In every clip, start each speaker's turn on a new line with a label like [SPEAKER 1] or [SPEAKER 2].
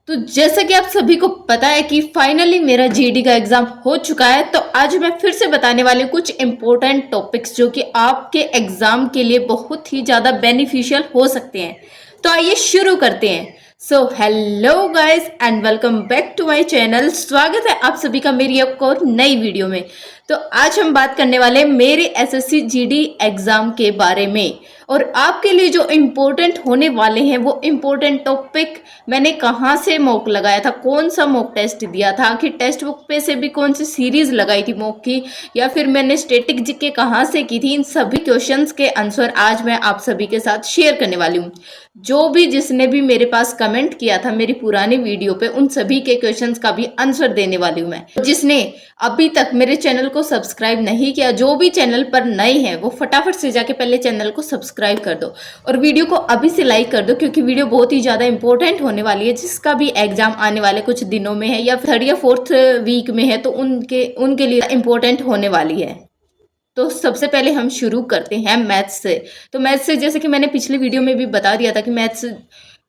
[SPEAKER 1] तो जैसा कि आप सभी को पता है कि फाइनली मेरा जीडी का एग्जाम हो चुका है, तो आज मैं फिर से बताने वाली हूँ कुछ इम्पोर्टेंट टॉपिक्स जो कि आपके एग्जाम के लिए बहुत ही ज़्यादा बेनिफिशियल हो सकते हैं। तो आइए शुरू करते हैं। So hello guys and welcome back to my channel. स्वागत है आप सभी का मेरी एक और नई वीडियो में। तो आज हम बात करने वाले हैं मेरे एसएससी जीडी एग्जाम के बारे में, और आपके लिए जो इम्पोर्टेंट होने वाले हैं वो इम्पोर्टेंट टॉपिक मैंने कहाँ से मॉक लगाया था, कौन सा मॉक टेस्ट दिया था, आखिर टेक्स्ट बुक पे से भी कौन सी सीरीज लगाई थी मॉक की, या फिर मैंने स्टैटिक जीके कहाँ से की थी, इन सभी क्वेश्चंस के आंसर आज मैं आप सभी के साथ शेयर करने वाली हूँ। जो भी जिसने भी मेरे पास कमेंट किया था मेरी पुरानी वीडियो पे, उन सभी के क्वेश्चंस का भी आंसर देने वाली हूँ मैं। जिसने अभी तक मेरे चैनल को सब्सक्राइब नहीं किया, जो भी चैनल पर नए हैं वो फटाफट से जाके पहले चैनल को सब्सक्राइब कर दो और वीडियो को अभी से लाइक कर दो, क्योंकि वीडियो बहुत ही ज़्यादा इंपॉर्टेंट होने वाली है। जिसका भी एग्जाम आने वाले कुछ दिनों में है या थर्ड या फोर्थ वीक में है, तो उनके लिए इम्पोर्टेंट होने वाली है। तो सबसे पहले हम शुरू करते हैं मैथ्स से। तो मैथ्स से जैसे कि मैंने पिछली वीडियो में भी बता दिया था कि मैथ्स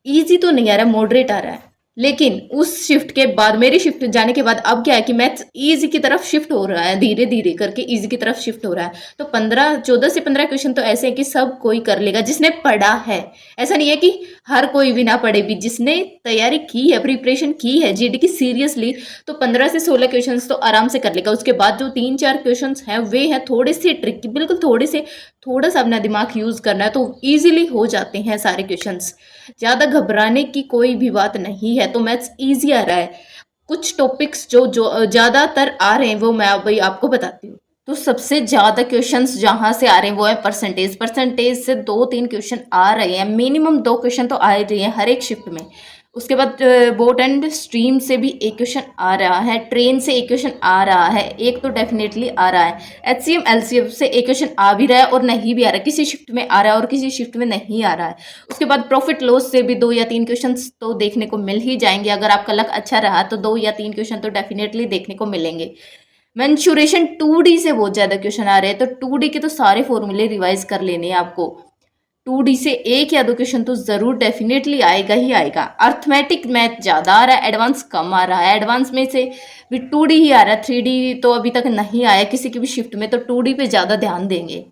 [SPEAKER 1] ईजी तो नहीं आ रहा, मॉडरेट आ रहा है, लेकिन उस शिफ्ट के बाद, मेरी शिफ्ट जाने के बाद अब क्या है कि मैथ्स ईजी की तरफ शिफ्ट हो रहा है, धीरे धीरे करके ईजी की तरफ शिफ्ट हो रहा है। तो 14 से 15 क्वेश्चन तो ऐसे हैं कि सब कोई कर लेगा जिसने पढ़ा है। ऐसा नहीं है कि हर कोई भी ना पढ़े भी, जिसने तैयारी की है, प्रिपरेशन की है जीडी की सीरियसली, तो 15 से 16 क्वेश्चन तो आराम से कर लेगा। उसके बाद जो 3-4 क्वेश्चन हैं वे हैं थोड़े से ट्रिकी, बिल्कुल थोड़ा सा अपना दिमाग यूज करना है तो ईजिली हो जाते हैं सारे क्वेश्चंस। ज़्यादा घबराने की कोई भी बात नहीं है। तो मैथ्स ईजी आ रहा है। कुछ टॉपिक्स जो ज़्यादातर आ रहे हैं वो मैं अभी आपको बताती हूँ। तो सबसे ज़्यादा क्वेश्चंस जहाँ से आ रहे हैं वो है परसेंटेज से 2-3 क्वेश्चन आ रहे हैं, मिनिमम 2 क्वेश्चन तो आ ही रही हैं हर एक शिफ्ट में। उसके बाद बोट एंड स्ट्रीम से भी एक क्वेश्चन आ रहा है, ट्रेन से एक क्वेश्चन आ रहा है, एक तो डेफिनेटली आ रहा है, एचसीएम एलसीएम से एक क्वेश्चन आ भी रहा है और नहीं भी आ रहा है, किसी शिफ्ट में आ रहा है और किसी शिफ्ट में नहीं आ रहा है। उसके बाद प्रॉफिट लॉस से भी 2 या 3 क्वेश्चन तो देखने को मिल ही जाएंगे। अगर आपका लक अच्छा रहा तो 2 या 3 क्वेश्चन तो डेफिनेटली देखने को मिलेंगे। मेंसुरेशन 2D से बहुत ज़्यादा क्वेश्चन आ रहे हैं, तो 2D के तो सारे फॉर्मूले रिवाइज कर लेने हैं आपको। 2D से 1 या 2 क्वेश्चन तो जरूर डेफिनेटली आएगा ही आएगा। अर्थमेटिक मैथ ज़्यादा आ रहा है, एडवांस कम आ रहा है। एडवांस में से भी 2D ही आ रहा है, 3D तो अभी तक नहीं आया किसी की भी शिफ्ट में, तो 2D पे ज़्यादा ध्यान देंगे।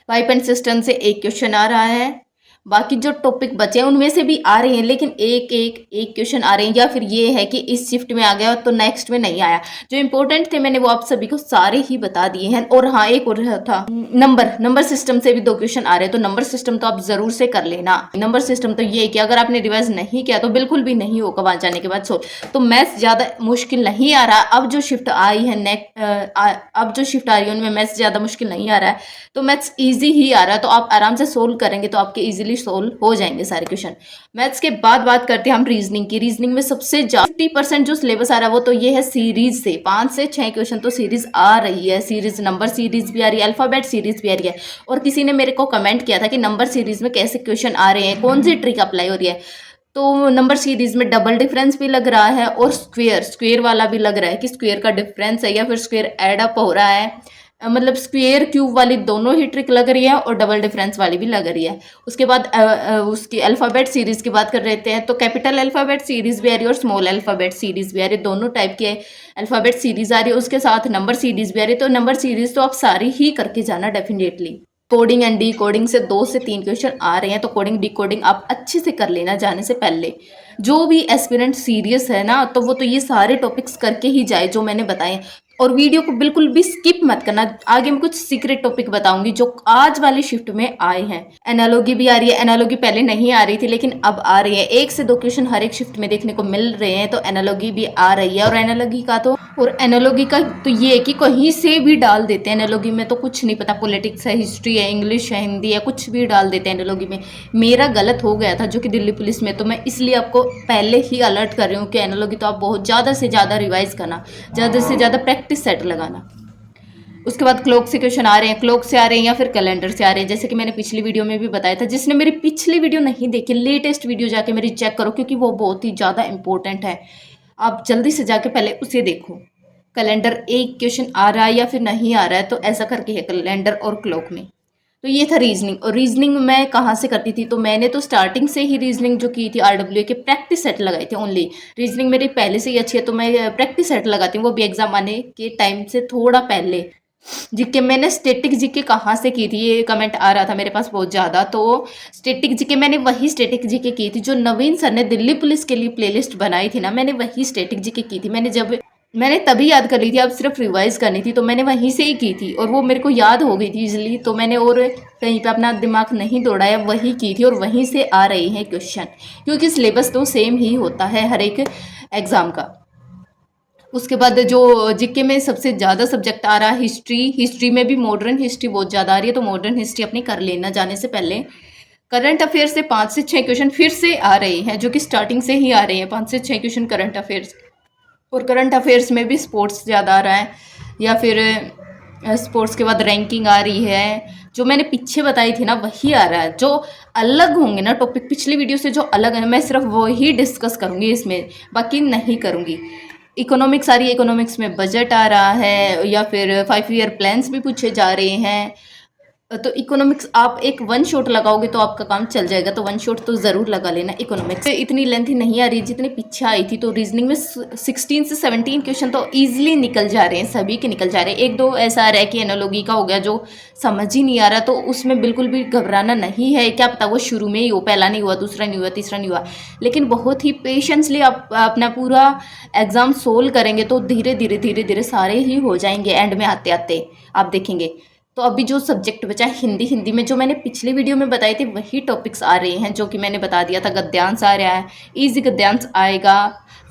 [SPEAKER 1] पाइप एंड सिस्टम से एक क्वेश्चन आ रहा है। बाकी जो टॉपिक बचे हैं उनमें से भी आ रहे हैं, लेकिन एक क्वेश्चन आ रहे हैं, या फिर ये है कि इस शिफ्ट में आ गया तो नेक्स्ट में नहीं आया। जो इंपॉर्टेंट थे मैंने वो आप सभी को सारे ही बता दिए हैं। और हाँ, एक और था नंबर सिस्टम से भी 2 क्वेश्चन आ रहे हैं, तो नंबर सिस्टम तो आप जरूर से कर लेना। नंबर सिस्टम तो ये है कि अगर आपने रिवाइज नहीं किया तो बिल्कुल भी नहीं होगा वहां जाने के बाद तो मैथ्स ज्यादा मुश्किल नहीं आ रहा। अब जो शिफ्ट आई है अब जो शिफ्ट आ रही है उनमें मैथ्स ज्यादा मुश्किल नहीं आ रहा है, तो मैथ्स ईजी ही आ रहा है। तो आप आराम से सोल्व करेंगे तो आपके इजीली सोल्व हो जाएंगे सारे क्वेश्चन। मैथ्स के बाद बात करते हैं हम रीजनिंग की। रीजनिंग में सबसे ज्यादा 50% जो सिलेबस आ रहा है वो तो ये है सीरीज से। 5 से 6 क्वेश्चन तो सीरीज आ रही है। सीरीज, नंबर सीरीज भी आ रही है, अल्फाबेट सीरीज भी आ रही है। और किसी ने मेरे को कमेंट किया था कि नंबर सीरीज में कैसे क्वेश्चन आ रहे हैं, कौन सी ट्रिक अप्लाई हो रही है। तो नंबर सीरीज में डबल डिफरेंस भी लग रहा है और स्क्वेयर वाला भी लग रहा है कि स्क्वेयर का डिफरेंस है या फिर स्क्वेयर एड अप हो रहा है। मतलब स्क्वेयर क्यूब वाली दोनों ही ट्रिक लग रही है और डबल डिफरेंस वाली भी लग रही है। उसके बाद उसकी अल्फ़ाबेट सीरीज़ की बात कर रहे थे, तो कैपिटल अल्फ़ाबेट सीरीज़ भी आ रही है और स्मॉल अल्फ़ाबेट सीरीज़ भी आ रही है। दोनों टाइप के अल्फ़ाबेट सीरीज़ आ रही है, उसके साथ नंबर सीरीज़ भी आ रही है। तो नंबर सीरीज़ तो आप सारी ही करके जाना definitely. Coding and D coding से 2 से 3 क्वेश्चन आ रहे हैं, तो कोडिंग डी कोडिंग आप अच्छे से कर लेना जाने से पहले। जो भी एस्पिरेंट सीरियस है ना, तो वो तो ये सारे टॉपिक्स करके ही जाए जो मैंने बताए। और वीडियो को बिल्कुल भी स्किप मत करना, आगे मैं कुछ सीक्रेट टॉपिक बताऊंगी जो आज वाली शिफ्ट में आए हैं। एनालॉगी भी आ रही है। एनालॉगी पहले नहीं आ रही थी लेकिन अब आ रही है। 1 से 2 क्वेश्चन हर एक शिफ्ट में देखने को मिल रहे हैं, तो एनालॉगी भी आ रही है। और एनालॉगी का तो ये है कि कहीं से भी डाल देते हैं। एनालॉगी में तो कुछ नहीं पता, पॉलिटिक्स है, हिस्ट्री है, इंग्लिश है, हिंदी है, कुछ भी डाल देते हैं एनालॉगी में। मेरा गलत हो गया था जो कि दिल्ली पुलिस में, तो मैं इसलिए आपको पहले ही अलर्ट कर रही हूँ कि एनालॉगी तो आप बहुत ज़्यादा से ज़्यादा रिवाइज करना, ज़्यादा से ज़्यादा प्रैक्टिस सेट लगाना। उसके बाद क्लॉक से क्वेश्चन आ रहे हैं, क्लॉक से आ रहे हैं या फिर कैलेंडर से आ रहे हैं। जैसे कि मैंने पिछली वीडियो में भी बताया था, जिसने मेरी पिछली वीडियो नहीं देखी, लेटेस्ट वीडियो जाके मेरी चेक करो, क्योंकि वो बहुत ही ज़्यादा इंपॉर्टेंट है। आप जल्दी से जाके पहले उसे देखो। कैलेंडर एक क्वेश्चन आ रहा है या फिर नहीं आ रहा है, तो ऐसा करके है कैलेंडर और क्लॉक में। तो ये था रीजनिंग। और रीजनिंग मैं कहाँ से करती थी, तो मैंने तो स्टार्टिंग से ही रीजनिंग जो की थी RWA के प्रैक्टिस सेट लगाए थे ओनली। रीजनिंग मेरी पहले से ही अच्छी है तो मैं प्रैक्टिस सेट लगाती हूँ, वो भी एग्जाम आने के टाइम से थोड़ा पहले। जीके मैंने स्टैटिक जीके कहाँ से की थी, ये कमेंट आ रहा था मेरे पास बहुत ज़्यादा। तो स्टैटिक जीके मैंने वही स्टैटिक जीके की थी जो नवीन सर ने दिल्ली पुलिस के लिए प्लेलिस्ट बनाई थी ना, मैंने वही स्टैटिक जीके की थी। मैंने तभी याद कर ली थी, अब सिर्फ रिवाइज करनी थी, तो मैंने वहीं से ही की थी और वो मेरे को याद हो गई थी इजली। तो मैंने और कहीं पे अपना दिमाग नहीं दौड़ाया, वही की थी और वहीं से आ रहे हैं क्वेश्चन, क्योंकि सिलेबस तो सेम ही होता है हर एक एग्ज़ाम का। उसके बाद जो जीके में सबसे ज़्यादा सब्जेक्ट आ रहा है हिस्ट्री में भी मॉडर्न हिस्ट्री बहुत ज़्यादा आ रही है, तो मॉडर्न हिस्ट्री अपनी कर लेना जाने से पहले। करंट अफेयर से 5 से 6 क्वेश्चन फिर से आ रहे हैं, जो कि स्टार्टिंग से ही आ रहे हैं, 5 से 6 क्वेश्चन करंट अफेयर्स। और करंट अफेयर्स में भी स्पोर्ट्स ज़्यादा आ रहा है, या फिर स्पोर्ट्स के बाद रैंकिंग आ रही है। जो मैंने पीछे बताई थी ना वही आ रहा है। जो अलग होंगे ना टॉपिक पिछली वीडियो से जो अलग है, मैं सिर्फ वही डिस्कस करूँगी इसमें, बाकी नहीं करूँगी। इकोनॉमिक्स आ रही है, इकोनॉमिक्स में बजट आ रहा है, या फिर 5 ईयर प्लान्स भी पूछे जा रहे हैं। तो इकोनॉमिक्स आप एक वन शॉट लगाओगे तो आपका काम चल जाएगा, तो वन शॉट तो ज़रूर लगा लेना। इकोनॉमिक्स इतनी लेंथी नहीं आ रही जितनी पीछे आई थी। तो रीजनिंग में 16 से 17 क्वेश्चन तो ईजिली निकल जा रहे हैं, सभी के निकल जा रहे हैं। एक दो ऐसा आ रहा है कि एनालॉजी का हो गया जो समझ ही नहीं आ रहा, तो उसमें बिल्कुल भी घबराना नहीं है। क्या पता वो शुरू में ही हो, पहला नहीं हुआ, दूसरा नहीं हुआ, तीसरा नहीं हुआ, लेकिन बहुत ही पेशेंसली आप अपना पूरा एग्ज़ाम सोल्व करेंगे तो धीरे धीरे धीरे धीरे सारे ही हो जाएंगे। एंड में आते आते आप देखेंगे। तो अभी जो सब्जेक्ट बचा है हिंदी में जो मैंने पिछले वीडियो में बताए थे वही टॉपिक्स आ रहे हैं, जो कि मैंने बता दिया था। गद्यांश आ रहा है, इजी गद्यांश आएगा,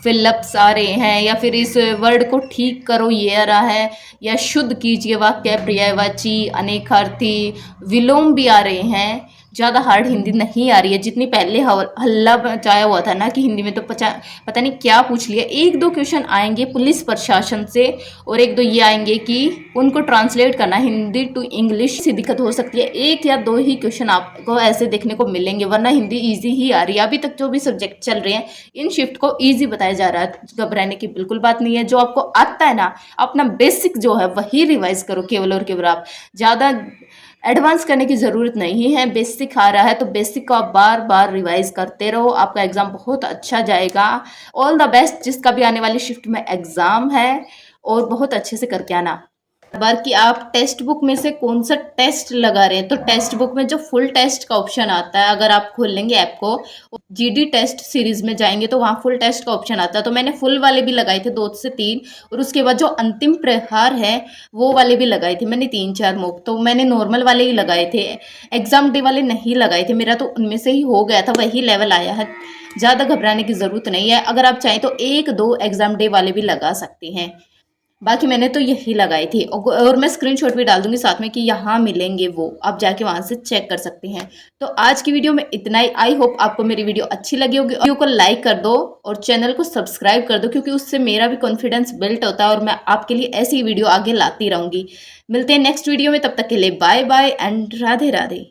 [SPEAKER 1] फिलअप्स आ रहे हैं, या फिर इस वर्ड को ठीक करो ये आ रहा है, या शुद्ध कीजिए वाक्य, पर्यायवाची, अनेकार्थी, विलोम भी आ रहे हैं। ज़्यादा हार्ड हिंदी नहीं आ रही है जितनी पहले हल्ला मचाया हुआ था ना कि हिंदी में तो पता नहीं क्या पूछ लिया। एक दो क्वेश्चन आएंगे पुलिस प्रशासन से, और एक दो ये आएंगे कि उनको ट्रांसलेट करना हिंदी टू इंग्लिश से दिक्कत हो सकती है। एक या दो ही क्वेश्चन आपको ऐसे देखने को मिलेंगे, वरना हिंदी ईजी ही आ रही है। अभी तक जो भी सब्जेक्ट चल रहे हैं इन शिफ्ट को ईजी बताया जा रहा है, घबराने की बिल्कुल बात नहीं है। जो आपको आता है ना, अपना बेसिक जो है वही रिवाइज करो केवल और केवल। आप ज़्यादा एडवांस करने की ज़रूरत नहीं है। बेसिक आ रहा है तो बेसिक को आप बार बार रिवाइज करते रहो, आपका एग्ज़ाम बहुत अच्छा जाएगा। ऑल द बेस्ट जिसका भी आने वाली शिफ्ट में एग्ज़ाम है, और बहुत अच्छे से करके आना। बार कि आप टेक्स्ट बुक में से कौन सा टेस्ट लगा रहे हैं, तो टेक्स्ट बुक में जो फुल टेस्ट का ऑप्शन आता है, अगर आप खोल लेंगे ऐप को, GD टेस्ट सीरीज में जाएंगे तो वहाँ फुल टेस्ट का ऑप्शन आता है। तो मैंने फुल वाले भी लगाए थे 2 से 3, और उसके बाद जो अंतिम प्रहार है वो वाले भी लगाए थे मैंने 3-4 मॉक। तो मैंने नॉर्मल वाले ही लगाए थे, एग्जाम डे वाले नहीं लगाए थे। मेरा तो उनमें से ही हो गया था, वही लेवल आया है। ज़्यादा घबराने की ज़रूरत नहीं है। अगर आप चाहें तो 1-2 एग्जाम डे वाले भी लगा सकते हैं, बाकी मैंने तो यही लगाई थी। और मैं स्क्रीनशॉट भी डाल दूंगी साथ में कि यहाँ मिलेंगे, वो आप जाके वहाँ से चेक कर सकते हैं। तो आज की वीडियो में इतना ही। आई होप आपको मेरी वीडियो अच्छी लगी होगी। वीडियो को लाइक कर दो और चैनल को सब्सक्राइब कर दो, क्योंकि उससे मेरा भी कॉन्फिडेंस बिल्ड होता है और मैं आपके लिए ऐसी वीडियो आगे लाती रहूँगी। मिलते हैं नेक्स्ट वीडियो में, तब तक के लिए bye bye and Radhe Radhe.